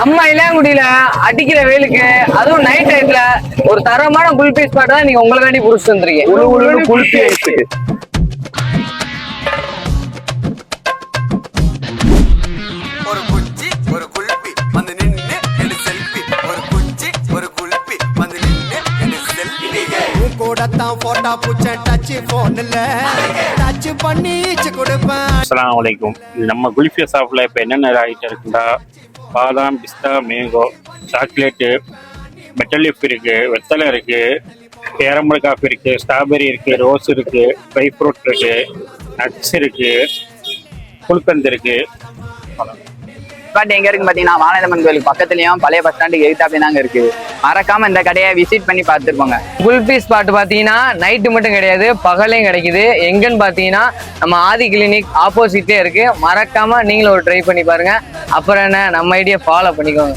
நம்ம இளையாங்குடியில அடிக்கிற வெயிலுக்கு அதுவும் நைட் டைத்துல ஒரு தரமான குல்பி ஸ்பாட் தான் நீங்க உங்களுக்காண்டி புடிச்சு வந்துருக்கீங்க. குல்பி ஐஸுக்கு ஒரு குச்சி ஒரு குல்பி வந்து நின்னு எடு செல்ஃபி ஒரு குச்சி ஒரு குல்பி வந்து நின்னு எடு செல்ஃபி உன் கூட தான் போட்டோ புச்ச டச் போன்ல டச் பண்ணி கொடுப்பேன். அஸ்ஸலாமு அலைக்கும். நம்ம குல்ஃபி ஷாப்ல இப்போ என்னென்ன ஐட்டம் இருக்குன்னா பாதாம், பிஸ்தா, மேங்கோ, சாக்லேட்டு, பெட்டர் லீஃப் இருக்கு, வெத்தலை இருக்கு, கேரமல் காஃபி இருக்கு, ஸ்ட்ராபெரி இருக்கு, ரோஸ் இருக்கு, ட்ரை ஃப்ரூட் இருக்கு, நட்ஸ் இருக்கு, குல்கந்த் இருக்கு. ஸ்பாட் எங்க இருக்கு பாத்தீங்கன்னா வானதம்மன் கோயிலுக்கு பக்கத்துலயும் பழைய பஸ் ஸ்டாண்டுக்கு எதிர்த்தாப்பே தாங்க இருக்கு. மறக்காம இந்த கடையை விசிட் பண்ணி பார்த்துருப்போங்க. குல்பி ஸ்பாட் பாத்தீங்கன்னா நைட்டு மட்டும் கிடையாது, பகலையும் கிடைக்குது. எங்கன்னு பாத்தீங்கன்னா நம்ம ஆதி கிளினிக் ஆப்போசிட்டே இருக்கு. மறக்காம நீங்களும் ஒரு ட்ரை பண்ணி பாருங்க. அப்புறம் என்ன, நம்ம ஐடியா ஃபாலோ பண்ணிக்கோங்க.